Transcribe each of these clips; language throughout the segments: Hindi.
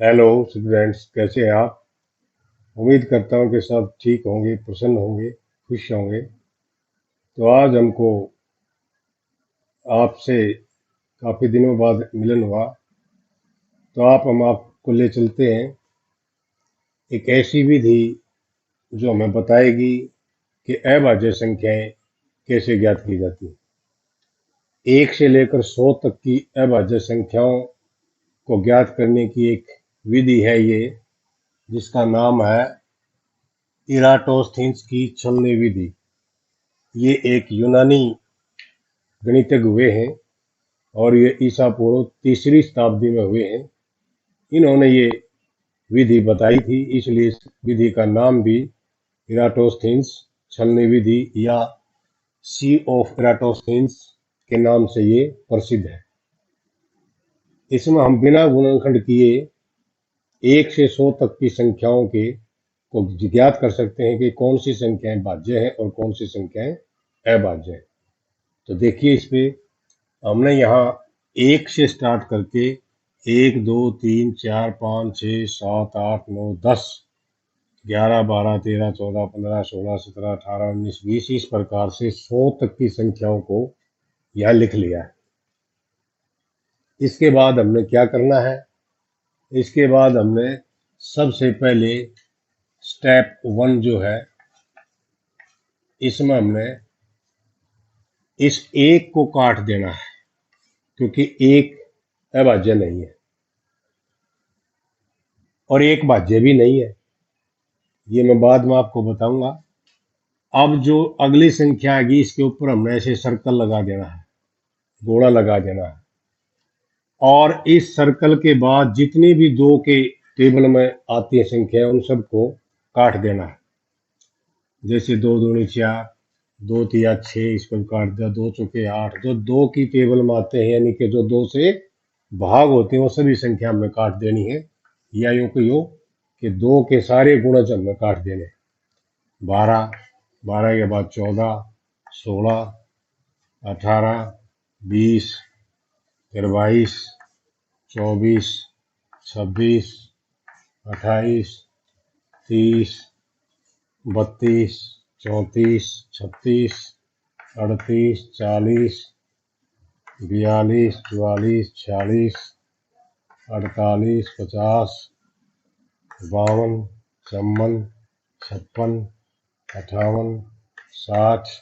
हेलो स्टूडेंट्स, कैसे हैं आप? उम्मीद करता हूँ कि सब ठीक होंगे, प्रसन्न होंगे, खुश होंगे। तो आज हमको आपसे काफ़ी दिनों बाद मिलन हुआ। तो हम आपको ले चलते हैं एक ऐसी विधि जो हमें बताएगी कि अभाज्य संख्याएं कैसे ज्ञात की जाती हैं। 1 से लेकर 100 तक की अभाज्य संख्याओं को ज्ञात करने की एक विधि है ये, जिसका नाम है इराटोस्थीनिस की छलनी विधि। ये एक यूनानी गणितज्ञ हुए हैं और ये ईसा पूर्व 3री शताब्दी में हुए हैं। इन्होंने ये विधि बताई थी, इसलिए इस विधि का नाम भी इराटोस्थीनिस छलनी विधि या सी ऑफ इराटोस्थीनिस के नाम से ये प्रसिद्ध है। इसमें हम बिना गुणनखंड किए 1 से 100 तक की संख्याओं के को ज्ञात कर सकते हैं कि कौन सी संख्याएं भाज्य हैं और कौन सी संख्याएं अभाज्य हैं। तो देखिए, इस पे हमने यहाँ 1 से स्टार्ट करके 1, 2, 3, 4, 5, 6, 7, 8, 9, 10, 11, 12, 13, 14, 15, 16, 17, 18, 19, 20 इस प्रकार से 100 तक की संख्याओं को यहाँ लिख लिया है। इसके बाद हमने क्या करना है? इसके बाद हमने सबसे पहले स्टेप 1 जो है, इसमें हमने इस एक को काट देना है, क्योंकि एक अभाज्य नहीं है और एक भाज्य भी नहीं है। ये मैं बाद में आपको बताऊंगा। अब जो अगली संख्या आएगी, इसके ऊपर हमने ऐसे सर्कल लगा देना है, घोड़ा लगा देना है, और इस सर्कल के बाद जितनी भी 2 के टेबल में आती है संख्या, उन सबको काट देना है। जैसे 2 दूनी 4, 2 तिया 6, इसको भी काट दिया, 2 चौके 8। जो 2 की टेबल में आते हैं, यानी कि जो 2 से भाग होते हैं, वो सभी संख्या हमें काट देनी है। या यूं कहो कि 2 के सारे गुणज हमें काट देने। 12, 12 के बाद 14, 16, 18, 20, फिर 22, 24, 26, 28, 30, 32, 34, 36, 38, 40, 42, 44, 46, 48, 50, 52, 54, 56, 58, 60,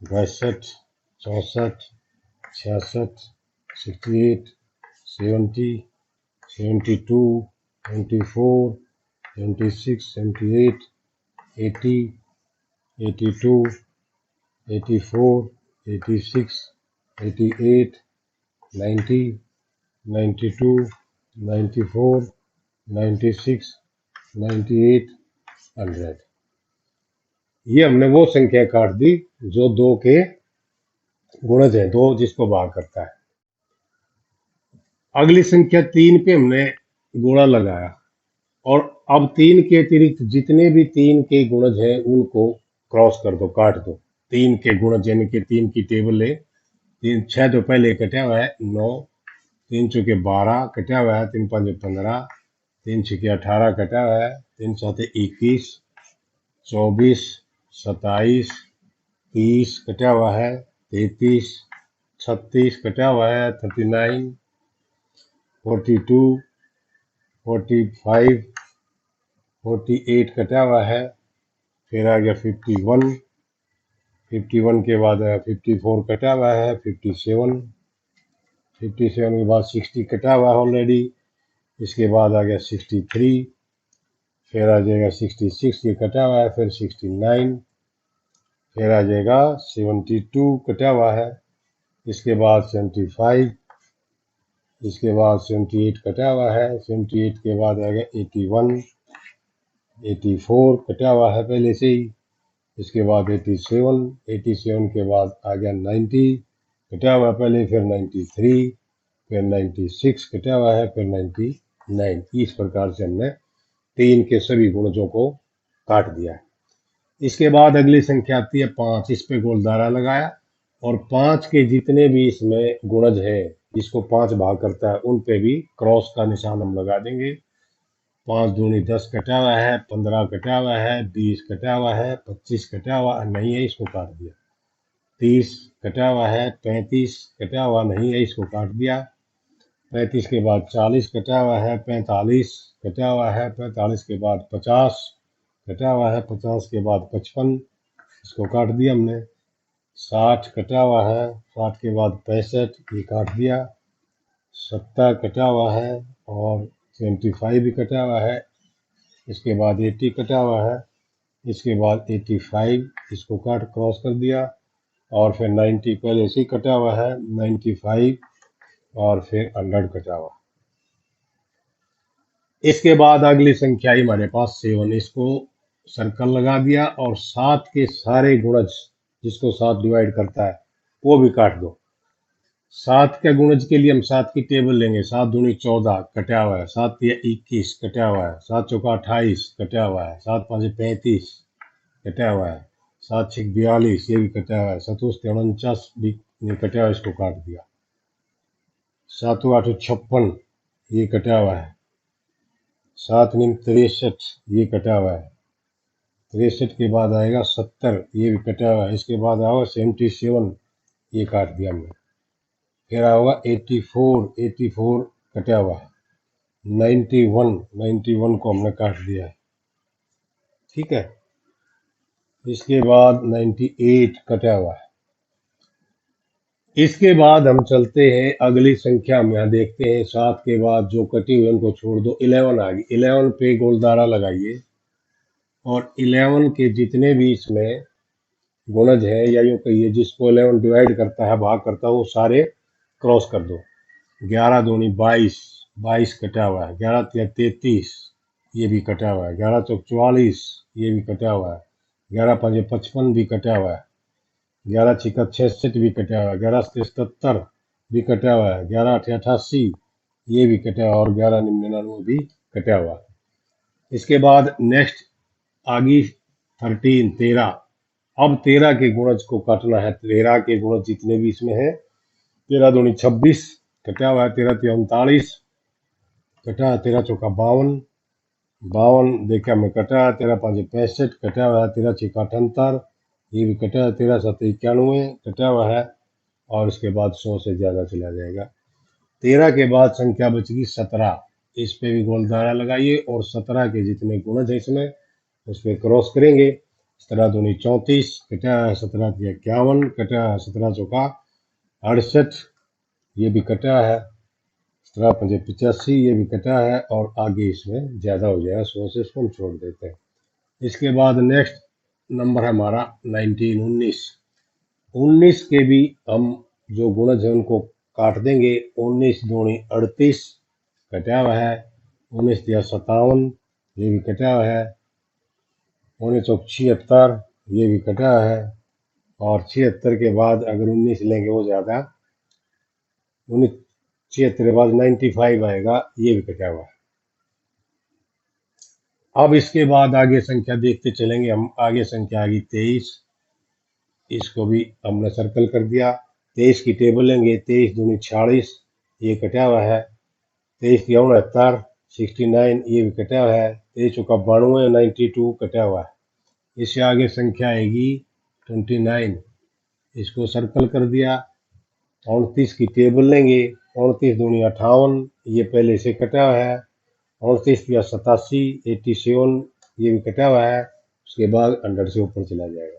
62, 64, 66, 68, 70, 72, 74, 76, 78, 80, 82, 84, 86, 88, 90, 92, 94, 96, 98, 100। ये हमने वो संख्या काट दी जो 2 के गुणज है, 2 जिसको भाग करता है। अगली संख्या 3 पे हमने गुणा लगाया, और अब 3 के अतिरिक्त जितने भी 3 के गुणज हैं उनको क्रॉस कर दो, काट दो। 3 के गुणज यानी कि 3 की टेबल ले। 6 तो पहले कटा हुआ है 9, 3 चौके 12 कटा हुआ है, 3 5 15, 3 6 18 कटा हुआ है, 3 7 21, 24, 27, 30 कटा हुआ है, 33, 36 कटा हुआ है, 39, 42, 45, 48 कटा हुआ है। फिर आ गया 51, 51 के बाद 54 कटा हुआ है, 57, 57 के बाद 60 कटा हुआ है ऑलरेडी। इसके बाद आ गया 63, फिर आ जाएगा 66, ये कटा हुआ है, फिर 69, फिर आ जाएगा 72 कटा हुआ है। इसके बाद 75, इसके बाद 78 कटा हुआ है, 78 के बाद आ गया 81, 84 कटा हुआ है पहले से ही। इसके बाद 87, 87 के बाद आ गया 90 कटा हुआ है पहले, फिर 93, फिर 96 कटा हुआ है, फिर 99। इस प्रकार से हमने 3 के सभी गुणजों को काट दिया है। इसके बाद अगली संख्या आती है 5। इस पे गोलदारा लगाया, और 5 के जितने भी इसमें गुणज हैं जिसको 5 भाग करता है उन पे भी क्रॉस का निशान हम लगा देंगे। 5 दूनी 10 कटा हुआ है, 15 कटा हुआ है, 20 कटा हुआ है, 25 कटा हुआ नहीं है, इसको काट दिया। 30 कटा हुआ है, 35 कटा हुआ नहीं है, इसको काट दिया। 35 के बाद 40 कटा हुआ है, 45 कटा हुआ है, 45 के बाद 50 कटा हुआ है, 50 के बाद 55, इसको काट दिया हमने। 60 कटा हुआ है, 60 के बाद 65, ये काट दिया। 70 कटा हुआ है और 75 भी कटा हुआ है। इसके बाद 80 कटा हुआ है, इसके बाद 85, इसको काट क्रॉस कर दिया। और फिर 90 पहले से ही कटा हुआ है, 95 और फिर 100 कटा हुआ। इसके बाद अगली संख्या आई हमारे पास 7, इसको सर्कल लगा दिया और 7 के सारे गुणज जिसको 7 डिवाइड करता है वो भी काट दो। 7 के गुणज के लिए हम 7 की टेबल लेंगे। 7 दूनी 14 कटा हुआ है, 7 तिया 21 कटा हुआ है, 7 चौका 28 कटा हुआ है, 7 पाँच 35 कटा हुआ है, 7 छः 42 ये भी कटा हुआ है, 7 उस्ते 49 भी कटा हुआ है, इसको काट दिया। 7 आठ 56 ये कटा हुआ है, 7 नीम 63 ये कटा हुआ है, 63 के बाद आएगा 70 ये भी कटा हुआ है, इसके बाद आएगा 77 ये काट दिया हमने। फिर आएगा 84 कटा हुआ है, 91 को हमने काट दिया है, ठीक है। इसके बाद 98 कटा हुआ है। इसके बाद हम चलते हैं अगली संख्या में, यहाँ देखते हैं 7 के बाद जो कटी हुई उनको छोड़ दो। 11 आ गई, 11 पे गोलदारा लगाइए और 11 के जितने भी इसमें गुणज है या यूं कहिए जिसको 11 डिवाइड करता है भाग करता है वो सारे क्रॉस कर दो। 11 दूनी 22, 22 कटा हुआ है, 11 तिया 33 ये भी कटा हुआ है, 11 चौक 44 ये भी कटा हुआ है, 11 पंजे 55 भी कटा हुआ है, 11 छिका 66 भी कटा हुआ है, 11 सत्ते 77 भी कटा हुआ है, 11 अठे 88 ये भी कटा हुआ और 11 99 भी कटा हुआ। इसके बाद नेक्स्ट आगी 13। अब 13 के गुणज को काटना है। 13 के गुणज जितने भी इसमें है, 13 दूनी 26 कटा हुआ है, 13 तिया 39 कटा है, 13 चौका 52 देखा में कटा है, 13 पाँच 65 कटा हुआ है, 13 छिका 78 ये भी कटा है, 13 सात 91 कटा हुआ है और इसके बाद 100 से ज्यादा चला जाएगा। 13 के बाद संख्या बचेगी 17, इस पे भी गोलदारा लगाइए और 17 के जितने गुणज है इसमें उस पर क्रॉस करेंगे। 17 दूनी 34 कटा है, 17 तिया 51 कटा है, 17 चौका 68 ये भी कटा है, 17 पंजे 85 ये भी कटा है और आगे इसमें ज्यादा हो जाएगा 100 से, इसको हम छोड़ देते हैं। इसके बाद नेक्स्ट नंबर है हमारा 19 19 के भी हम जो गुणज है उनको काट देंगे। 19 दूनी 38 कटा हुआ है, 19 तिया 57 ये भी कटा हुआ है, 19 चौक 76 ये भी कटा हुआ है और 76 के बाद अगर 19 लेंगे वो ज्यादा, 19 76 के बाद 95 आएगा ये भी कटा हुआ है। अब इसके बाद आगे संख्या देखते चलेंगे हम। आगे संख्या आ गई 23, इसको भी हमने सर्कल कर दिया। 23 की टेबल लेंगे। 23 दूनी 46 ये कटा हुआ है, 23 की 69 69 ये भी कटा हुआ है, 23 चौका 92 92 कटा हुआ है। इससे आगे संख्या आएगी 29, इसको सर्कल कर दिया। 29 की टेबल लेंगे। 29 दूनी 58 ये पहले से कटा हुआ है, 29 या 87 87 ये भी कटा हुआ है, उसके बाद 100 से ऊपर चला जाएगा।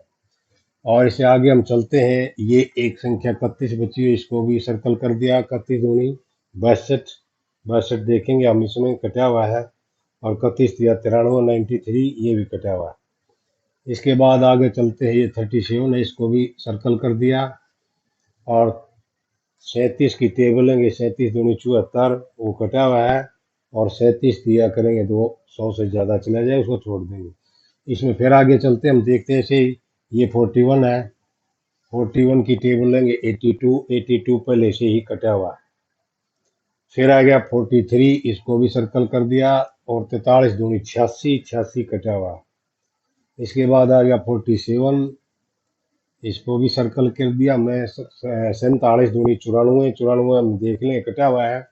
और इससे आगे हम चलते हैं। ये एक संख्या 31 बची है, इसको भी सर्कल कर दिया। 31 दूनी 62 62 देखेंगे हम, इसमें कटा हुआ है और 31 या 93 93 ये भी कटा हुआ है। इसके बाद आगे चलते हैं। ये 37 है, इसको भी सर्कल कर दिया और 37 की टेबल लेंगे। 37 दूनी 74 वो कटा हुआ है और 37 दिया करेंगे तो 100 से ज़्यादा चला जाए, उसको छोड़ देंगे। इसमें फिर आगे चलते हम देखते हैं। से ये 41 है, 41 की टेबल लेंगे। 82 पहले से ही कटा हुआ है। फिर आ गया 43, इसको भी सर्कल कर दिया और 43 दूनी 86 86 कटा हुआ। इसके बाद आ गया 47, इसको भी सर्कल कर दिया हमने। 47 दूनी 94, 94 हम देख लें कटा हुआ है।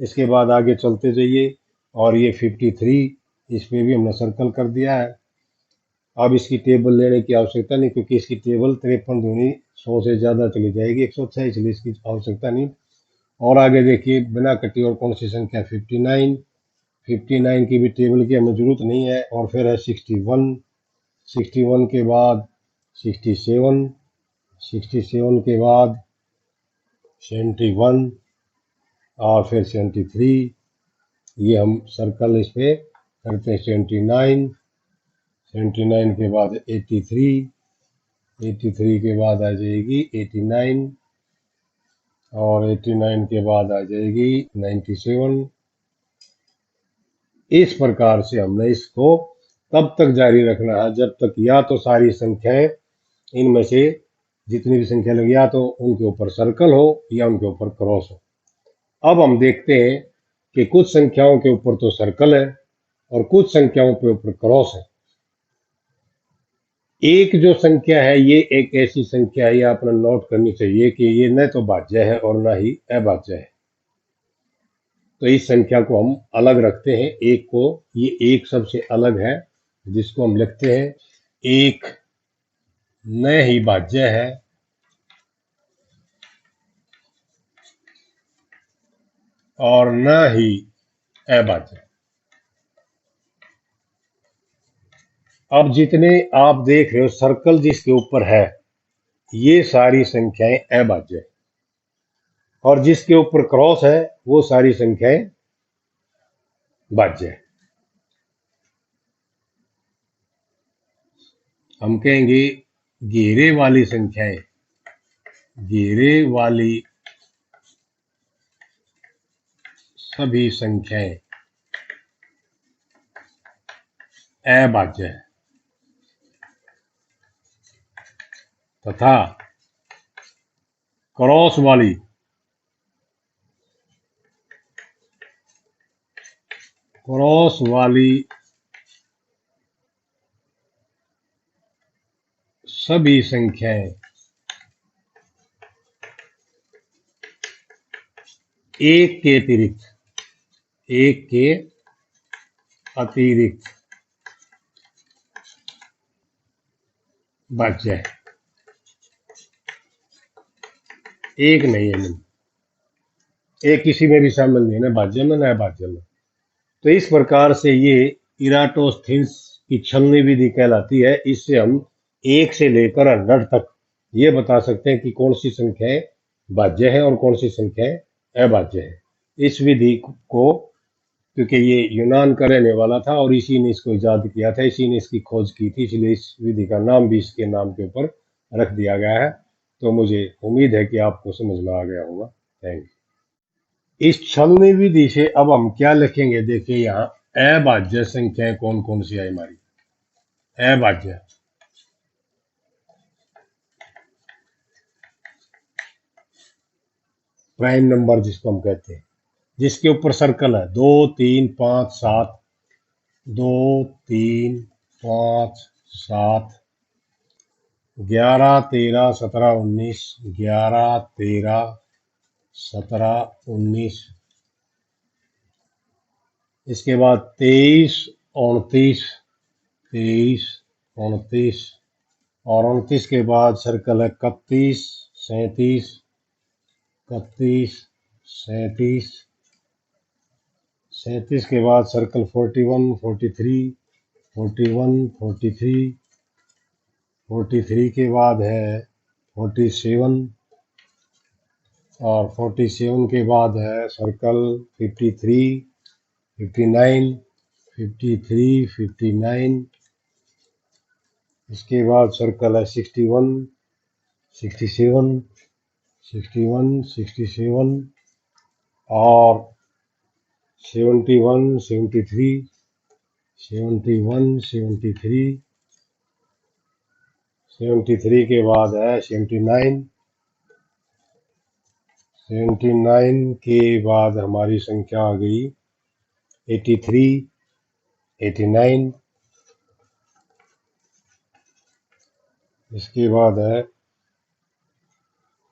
इसके बाद आगे चलते जाइए और ये 53, इस पे भी हमने सर्कल कर दिया है। अब इसकी टेबल लेने की आवश्यकता नहीं, क्योंकि इसकी टेबल 53 दूनी 100 से ज़्यादा चली जाएगी, 128, इसलिए इसकी आवश्यकता नहीं। और आगे देखिए बिना कटी और कौन सी संख्या 59, 59 की भी टेबल की हमें जरूरत नहीं है। और फिर है 61, 61 के बाद 67, 67 के बाद 71 और फिर 73, ये हम सर्कल इस पे करते हैं। 79, 79 के बाद 83, 83 के बाद आ जाएगी 89 और 89 के बाद आ जाएगी 97। इस प्रकार से हमने इसको तब तक जारी रखना है जब तक या तो सारी संख्याएं, इनमें से जितनी भी संख्या लगी, या तो उनके ऊपर सर्कल हो या उनके ऊपर क्रॉस हो। अब हम देखते हैं कि कुछ संख्याओं के ऊपर तो सर्कल है और कुछ संख्याओं के ऊपर क्रॉस है। एक जो संख्या है, ये एक ऐसी संख्या है, ये आपने नोट करनी चाहिए कि ये न तो भाज्य है और ना ही अभाज्य है। तो इस संख्या को हम अलग रखते हैं, एक को, ये एक सबसे अलग है, जिसको हम लिखते हैं एक न ही भाज्य है और न ही अभाज्य। अब जितने आप देख रहे हो सर्कल जिसके ऊपर है, ये सारी संख्याएं अभाज्य है, और जिसके ऊपर क्रॉस है वो सारी संख्याएं भाज्य है। हम कहेंगे घेरे वाली संख्याएं, घेरे वाली सभी संख्याएं अभाज्य है, तथा क्रॉस वाली सभी संख्याएं एक के अतिरिक्त भाज्य है। एक नहीं है, एक किसी में भी शामिल नहीं है, ना भाज्य में ना अभाज्य में। तो इस प्रकार से ये इराटोस्थीनिस की छलनी विधि कहलाती है। इससे हम 1 से लेकर 100 तक ये बता सकते हैं कि कौन सी संख्याएं भाज्य है और कौन सी संख्याएं अभाज्य है। इस विधि को, क्योंकि ये यूनान का रहने वाला था और इसी ने इसको इजाद किया था, इसी ने इसकी खोज की थी, इसलिए इस विधि का नाम भी इसके नाम के ऊपर रख दिया गया है। तो मुझे उम्मीद है कि आपको समझ में आ गया होगा। Thank you. इस छलनी विधि से अब हम क्या लिखेंगे, देखिए यहाँ अभाज्य संख्याएं कौन कौन सी आई हमारी। अभाज्य प्राइम नंबर जिसको हम कहते हैं, जिसके ऊपर सर्कल है 2, 3, 5, 7, 2, 3, 5, 7, 11, 13, 17, 19, 11, 13, 17, 19, इसके बाद 23, 29, 23, 29 और 29 के बाद सर्कल है 31, 37, 31, 37, 37 के बाद सर्कल 41, 43, 41, 43, 43 के बाद है 47 और 47 के बाद है सर्कल 53, 59, 53, 59, इसके बाद सर्कल है 61, 67, 61, 67 और 71, 73, 71, 73, 73 के बाद है 79, 79 के बाद हमारी संख्या आ गई 83, 89, इसके बाद है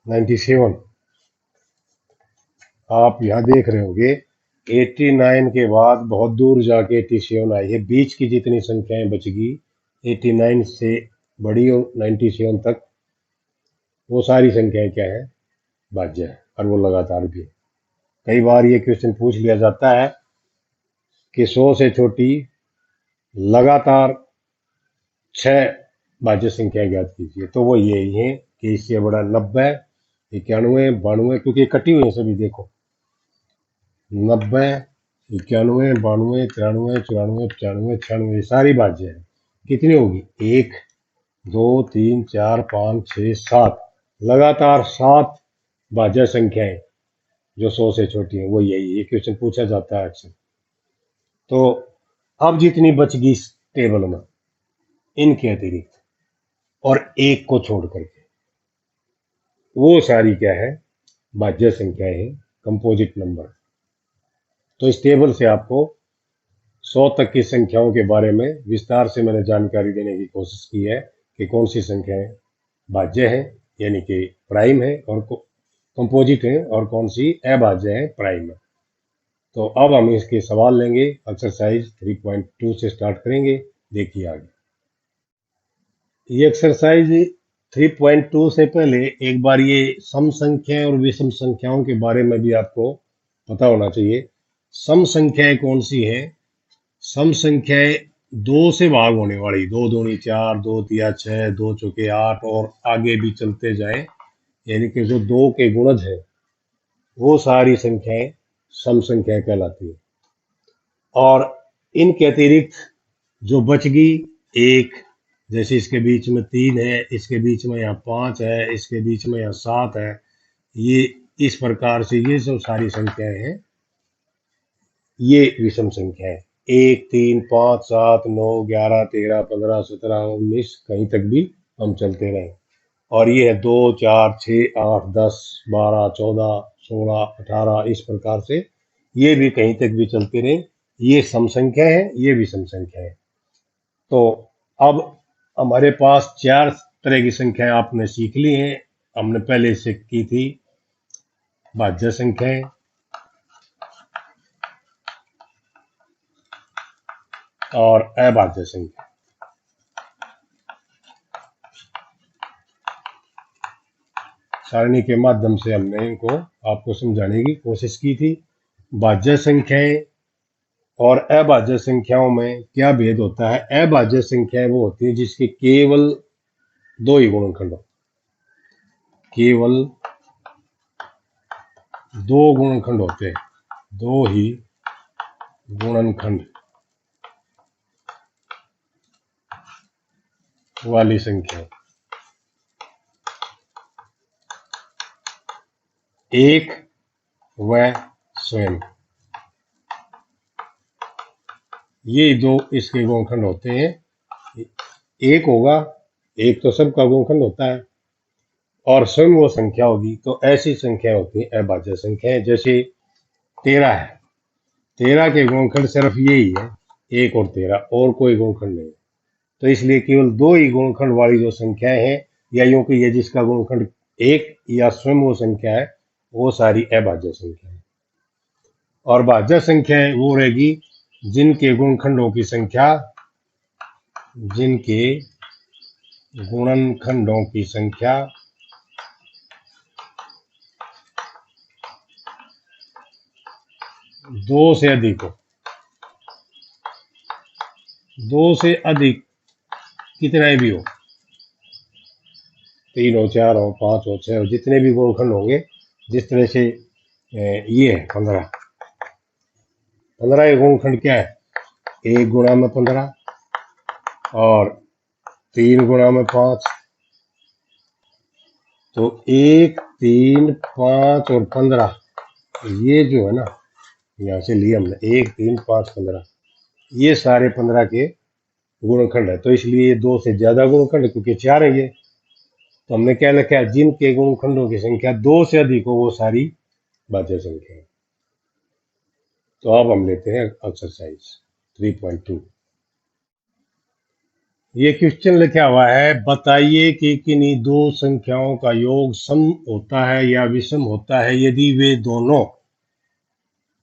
97। आप यहाँ देख रहे होंगे 89 के बाद बहुत दूर जाके 87 आई है। बीच की जितनी संख्याएं बच गई 89 से बड़ी और 97 तक, वो सारी संख्याएं क्या है, भाज्य है, और वो लगातार भी है। कई बार ये क्वेश्चन पूछ लिया जाता है कि 100 से छोटी लगातार 6 भाज्य संख्या ज्ञात कीजिए। तो वो यही है कि इससे बड़ा 90, 91, 92, क्योंकि ये कटी हुई है सभी, देखो 90, 91, 92, 93, 94, 95, 96, सारी भाज्य है। कितनी होगी? 1, 2, 3, 4, 5, 6, 7, लगातार 7 भाज्य संख्याएं जो 100 से छोटी है, वो यही, ये क्वेश्चन पूछा जाता है अक्सर। तो अब जितनी बच गई इस टेबल में इनके अतिरिक्त और एक को छोड़ करके, वो सारी क्या है, भाज्य संख्याएं हैं, कंपोजिट नंबर। तो इस टेबल से आपको 100 तक की संख्याओं के बारे में विस्तार से मैंने जानकारी देने की कोशिश की है कि कौन सी संख्याएं भाज्य है, यानी कि प्राइम है, और कंपोजिट है, और कौन सी अभाज्य है, प्राइम है। तो अब हम इसके सवाल लेंगे। एक्सरसाइज 3.2 से स्टार्ट करेंगे। देखिए आगे। ये एक्सरसाइज 3.2 से पहले एक बार ये सम संख्या और विषम संख्याओं के बारे में भी आपको पता होना चाहिए। सम संख्याएं कौन सी है? सम संख्याएं दो से भाग होने वाली, 2 दूनी 4, 2 तिया 6, 2 चौके 8, और आगे भी चलते जाए, यानी कि जो दो के गुणज है वो सारी संख्याएं सम संख्याएं कहलाती है। और इनके अतिरिक्त जो बच गई एक, जैसे इसके बीच में 3 है, इसके बीच में यहाँ 5 है, इसके बीच में यहाँ 7 है, ये इस प्रकार से ये सब सारी संख्याएं हैं, ये विषम संख्या है। 1, 3, 5, 7, 9, 11, 13, 15, 17, 19, कहीं तक भी हम चलते रहे। और ये है 2, 4, 6, 8, 10, 12, 14, 16, 18, इस प्रकार से ये भी कहीं तक भी चलते रहे। ये सम संख्या है, ये विषम संख्या है। तो अब हमारे पास 4 तरह की संख्याएं आपने सीख ली हैं। हमने पहले से की थी भाज्य संख्याएं, और अभाज्य संख्या। सारणी के माध्यम से हमने इनको आपको समझाने की कोशिश की थी। भाज्य संख्याएं और अभाज्य संख्याओं में क्या भेद होता है? अभाज्य संख्याएं वो होती है जिसके केवल दो ही गुणनखंड हो, केवल दो गुणनखंड होते हैं, दो ही गुणनखंड वाली संख्या, एक व स्वयं, ये दो इसके गुणनखंड होते हैं। एक होगा, एक तो सबका गुणनखंड होता है, और स्वयं वो संख्या होगी। तो ऐसी संख्या होती है अभाज्य संख्याएं। जैसे 13 है, 13 के गुणनखंड सिर्फ यही है, 1 और 13, और कोई गुणनखंड नहीं है। तो इसलिए केवल दो ही गुणनखंड वाली जो संख्याएं हैं, या यूं कि ये जिसका गुणनखंड एक या स्वयं वो संख्या है, वो सारी अभाज्य संख्या है। और भाज्य संख्याएं वो रहेगी जिनके गुणनखंडों की संख्या, जिनके गुणनखंडों की संख्या दो से अधिक हो। दो से अधिक कितना भी हो, 3 हो, 4 हो, 5 हो, 6 हो, जितने भी गुणनखंड होंगे, जिस तरह से ये है 15, 15 के गुणनखंड क्या है? 1 गुणा में 15, और 3 गुणा में 5। तो 1, 3, 5 और 15, ये जो है ना, यहाँ से लिया हमने 1, 3, 5, 15, ये सारे 15 के गुणनखंड है। तो इसलिए ये दो से ज्यादा गुणनखंड, क्योंकि 4 है ये। तो हमने क्या लिखा है? जिनके गुणनखंडों की संख्या दो से अधिक हो वो सारी भाज्य संख्या है। तो अब हम लेते हैं एक्सरसाइज 3.2। ये क्वेश्चन लिखा हुआ है, बताइए कि किन्हीं दो संख्याओं का योग सम होता है या विषम होता है यदि वे दोनों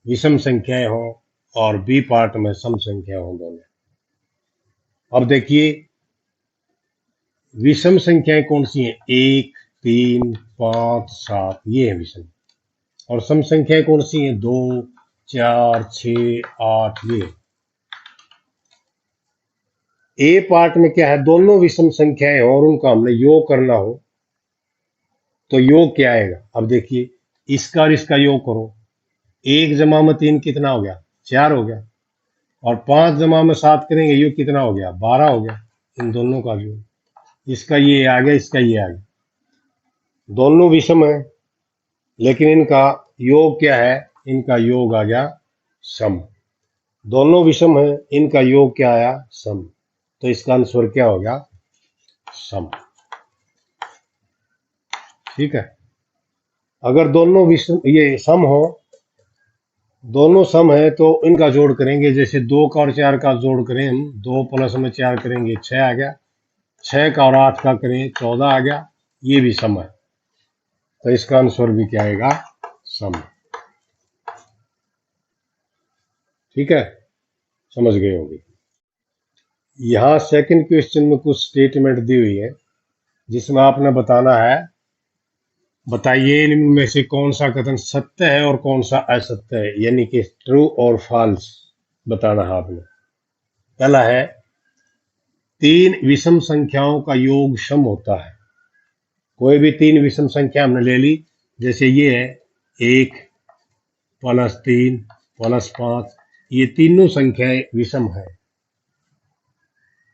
विषम संख्याएं हों और बी पार्ट में सम संख्या हों दोनों। अब देखिए विषम संख्याएं कौन सी हैं? 1, 3, 5, 7, ये है विषम। और सम संख्याएं कौन सी हैं? 2, 4, 6, 8, ये। ए पार्ट में क्या है? दोनों विषम संख्याएं हो और उनका हमने योग करना हो, तो योग क्या आएगा? अब देखिए इसका और इसका योग करो। 1 जमा में 3 कितना हो गया? 4 हो गया। और 5 जमा में 7 करेंगे, योग कितना हो गया? 12 हो गया। इन दोनों का योग, इसका ये आ गया, इसका ये आ गया। दोनों विषम है लेकिन इनका योग क्या है? इनका योग आ गया सम। दोनों विषम है, इनका योग क्या आया? सम। तो इसका आंसर क्या हो गया? सम। ठीक है। अगर दोनों विषम ये सम हो, दोनों सम है तो इनका जोड़ करेंगे। जैसे 2 का और 4 का जोड़ करें हम, 2 प्लस में 4 करेंगे 6 आ गया। 6 का और 8 का करें 14 आ गया। ये भी सम है, तो इसका आंसर भी क्या आएगा? सम। ठीक है, समझ गए होंगे। यहाँ सेकंड क्वेश्चन में कुछ स्टेटमेंट दी हुई है जिसमें आपने बताना है, बताइए इनमें से कौन सा कथन सत्य है और कौन सा असत्य है, यानी कि ट्रू और फॉल्स बताना है आपने। पहला है 3 विषम संख्याओं का योग सम होता है। कोई भी 3 विषम संख्या हमने ले ली, जैसे ये है 1 प्लस 3 प्लस 5, ये तीनों संख्याएं विषम है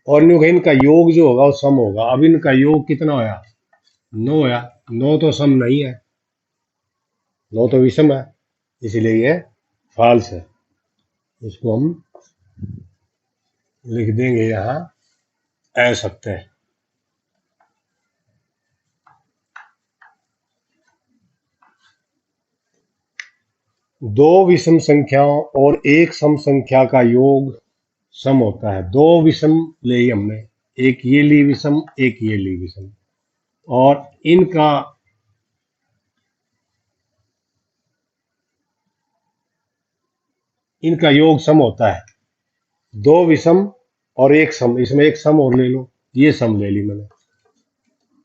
और इनका योग जो होगा वो सम होगा। अब इनका योग कितना होया? 9 होया। 9 तो सम नहीं है, 9 तो विषम है, इसलिए ये फॉल्स है। इसको हम लिख देंगे यहाँ असत्य है। दो विषम संख्याओं और एक सम संख्या का योग सम होता है। दो विषम ले हमने, एक ये ली विषम, एक ये ली विषम, और इनका योग सम होता है। दो विषम और एक सम, इसमें एक सम और ले लो, ये सम ले ली मैंने,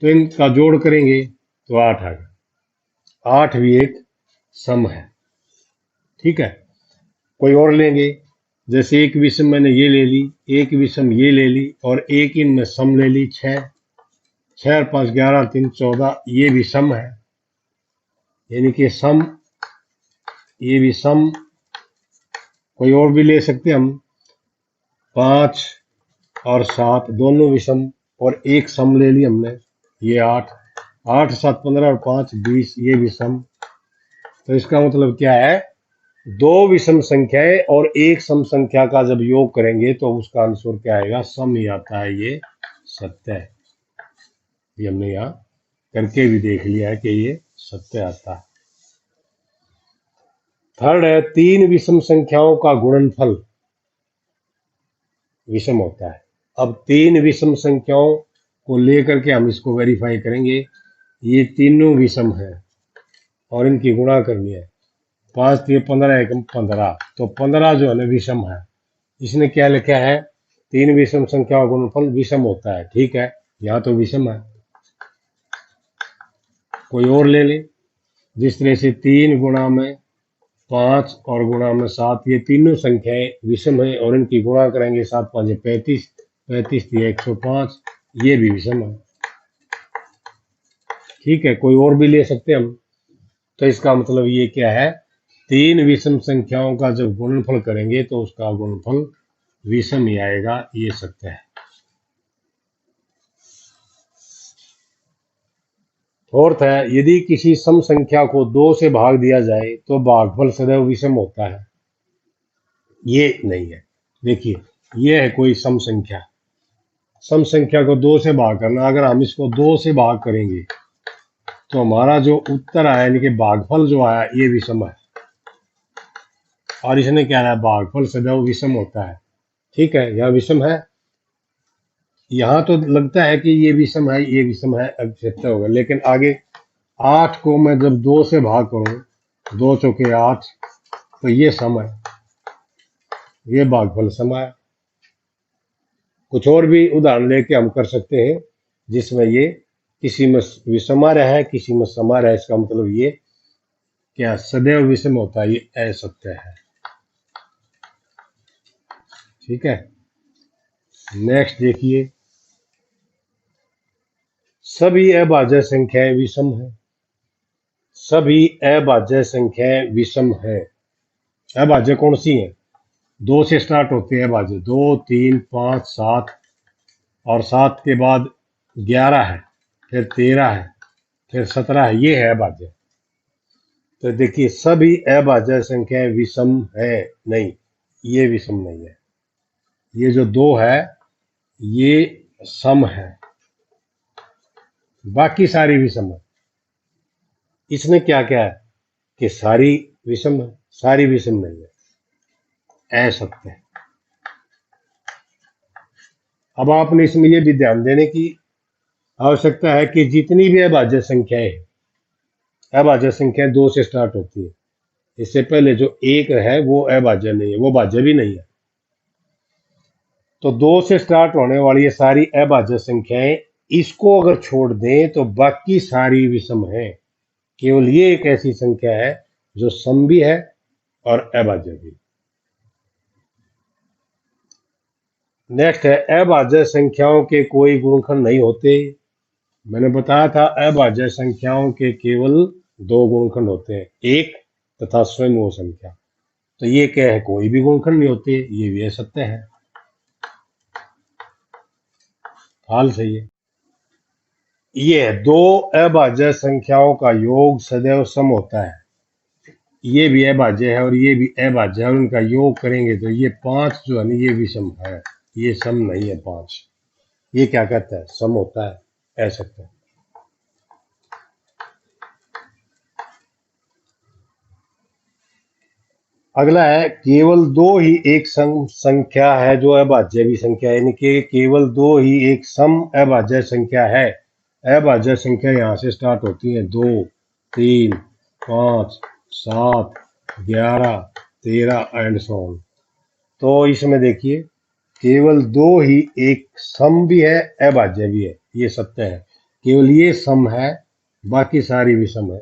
तो इनका जोड़ करेंगे तो 8 आ गया। 8 भी एक सम है। ठीक है। कोई और लेंगे, जैसे एक विषम मैंने ये ले ली, एक विषम ये ले ली, और एक इनमें सम ले ली 6। 6 और 5 11, 3 14, ये भी सम है, यानी कि सम, ये भी सम। कोई और भी ले सकते हम, 5 और 7 दोनों विषम और एक सम ले ली हमने, ये 8। 8 7 15 और 5 20, ये भी सम। तो इसका मतलब क्या है? दो विषम संख्याएं और एक सम संख्या का जब योग करेंगे तो उसका आंसर क्या आएगा? सम ही आता है। ये सत्य है। ये हमने यहाँ करके भी देख लिया है कि ये सत्य आता है। थर्ड है 3 विषम संख्याओं का गुणनफल विषम होता है। अब 3 विषम संख्याओं को लेकर के हम इसको वेरीफाई करेंगे। ये तीनों विषम है और इनकी गुणा करनी है। 5 3 15 1 15, तो 15 जो है ना विषम है। इसने क्या लिखा है? 3 विषम संख्याओं का गुणनफल विषम होता है। ठीक है, यहाँ तो विषम है। कोई और ले ले, जिस तरह से 3 गुणा में 5 और गुणा में 7, ये तीनों संख्याएं विषम है और इनकी गुणा करेंगे 7 5 35, 35 दिया 105, ये भी विषम है। ठीक है, कोई और भी ले सकते हैं हम। तो इसका मतलब ये क्या है? 3 विषम संख्याओं का जब गुणनफल करेंगे तो उसका गुणनफल विषम ही आएगा। ये सत्य है। फोर्थ है यदि किसी सम संख्या को 2 से भाग दिया जाए तो भागफल सदैव विषम होता है। ये नहीं है। देखिए ये है कोई सम संख्या, सम संख्या को 2 से भाग करना। अगर हम इसको 2 से भाग करेंगे तो हमारा जो उत्तर आया, यानी कि भागफल जो आया, ये विषम है। और इसने क्या है? भागफल सदैव विषम होता है। ठीक है, यह विषम है। यहाँ तो लगता है कि ये विषम है, ये विषम है, अब 76 होगा, लेकिन आगे 8 को मैं जब 2 से भाग करूं, 2 चौके 8, तो ये सम है, ये भागफल सम है। कुछ और भी उदाहरण लेके हम कर सकते हैं जिसमें ये किसी में विषम आ रहा है, किसी में सम आ रहा है। इसका मतलब ये क्या सदैव विषम होता है, ये असत्य है। ठीक है, नेक्स्ट देखिए, सभी अभाज्य संख्याएं विषम है। सभी अभाज्य संख्याएं विषम है। अभाज्य कौन सी है? 2 से स्टार्ट होते हैं अभाज्य, 2, 3, 5, 7, और 7 के बाद 11 है, फिर 13 है, फिर 17 है, ये है अभाज्य। तो देखिए सभी अभाज्य संख्याएं विषम है, नहीं, ये विषम नहीं है। ये जो 2 है ये सम है, बाकी सारी विषम है। इसमें क्या क्या है कि सारी विषम है, सारी विषम नहीं है, असत्य है। अब आपने इसमें यह भी ध्यान देने की आवश्यकता है कि जितनी भी अभाज्य संख्याएं हैं, अभाज्य संख्याएं 2 से स्टार्ट होती है, इससे पहले जो 1 है वो अभाज्य नहीं है, वो भाज्य भी नहीं है। तो 2 से स्टार्ट होने वाली ये सारी अभाज्य संख्याएं, इसको अगर छोड़ दें तो बाकी सारी विषम है। केवल ये एक ऐसी संख्या है जो सम भी है और अभाज्य भी। नेक्स्ट है, अभाज्य संख्याओं के कोई गुणनखंड नहीं होते। मैंने बताया था अभाज्य संख्याओं के केवल 2 गुणनखंड होते हैं, एक तथा स्वयं वो संख्या। तो ये क्या है, कोई भी गुणनखंड नहीं होते, ये भी असत्य है, फाल्स है ये। ये 2 अभाज्य संख्याओं का योग सदैव सम होता है। ये भी अभाज्य है और ये भी अभाज्य है, और उनका योग करेंगे तो ये 5 जो है ना ये विषम है, ये सम नहीं है 5। ये क्या कहता है, सम होता है, असत्य है। अगला है, केवल 2 ही एक सम संख्या है जो अभाज्य भी संख्या है, यानी कि केवल 2 ही एक सम अभाज्य संख्या है। अभाज्य संख्या यहां से स्टार्ट होती है, 2, 3, 5, 7, 11, 13 एंड सो ऑन। तो इसमें देखिए केवल 2 ही एक सम भी है, अभाज्य भी है, ये सत्य है। केवल ये सम है, बाकी सारी विषम है।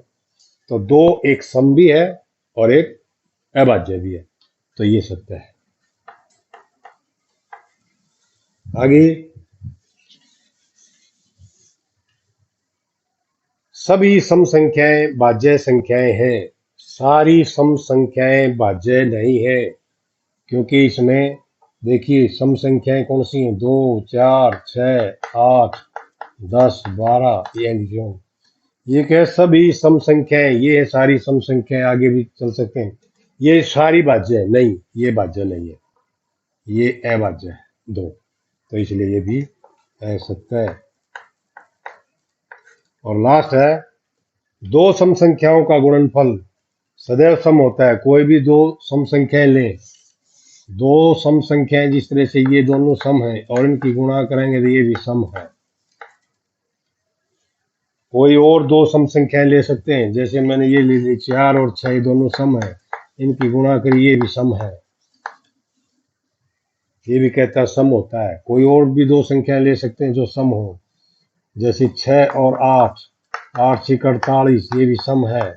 तो 2 एक सम भी है और एक अभाज्य भी है, तो ये सत्य है। आगे, सभी सम संख्याएं भाज्य संख्याएं हैं। सारी सम संख्याएं भाज्य नहीं है, क्योंकि इसमें देखिए सम संख्याएं कौन सी हैं, 2, 4, 6, 8, 10, 12, ये क्या है, सभी सम संख्याएं, ये है सारी सम संख्याएं। आगे भी चल सकते हैं, ये सारी भाज्य है, नहीं, ये भाज्य नहीं है, ये अभाज्य है 2, तो इसलिए ये भी असत्य है। और लास्ट है, 2 सम संख्याओं का गुणनफल सदैव सम होता है। कोई भी 2 सम संख्याएं लें, 2 सम संख्याएं जिस तरह से ये दोनों सम है और इनकी गुणा करेंगे तो ये भी सम है। कोई और 2 सम संख्याएं ले सकते हैं, जैसे मैंने ये ले ली 4 और 6, दोनों सम है, इनकी गुणा करिए, ये भी सम है, ये भी कहता है सम होता है। कोई और भी 2 संख्याएं ले सकते हैं जो सम हो, जैसे 6 और 8, 8 6 48, ये भी सम है।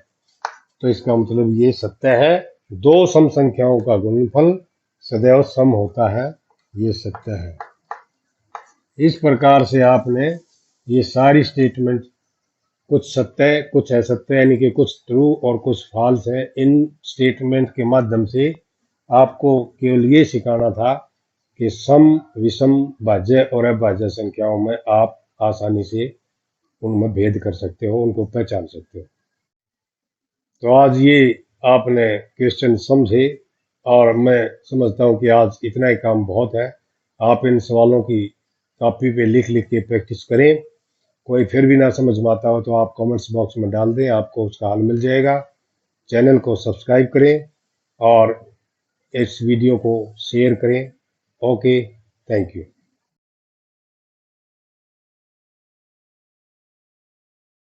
तो इसका मतलब ये सत्य है, 2 सम संख्याओं का गुणनफल सदैव सम होता है, ये सत्य है। इस प्रकार से आपने ये सारी स्टेटमेंट, कुछ सत्य कुछ असत्य, यानी कि कुछ ट्रू और कुछ फॉल्स है, इन स्टेटमेंट के माध्यम से आपको केवल ये सिखाना था कि सम विषम भाज्य और अभाज्य संख्याओं में आप आसानी से उनमें भेद कर सकते हो, उनको पहचान सकते हो। तो आज ये आपने क्वेश्चन समझे, और मैं समझता हूँ कि आज इतना ही काम बहुत है। आप इन सवालों की कॉपी पे लिख लिख के प्रैक्टिस करें। कोई फिर भी ना समझ में आता हो तो आप कमेंट्स बॉक्स में डाल दें, आपको उसका हल मिल जाएगा। चैनल को सब्सक्राइब करें और इस वीडियो को शेयर करें। Okay, thank you.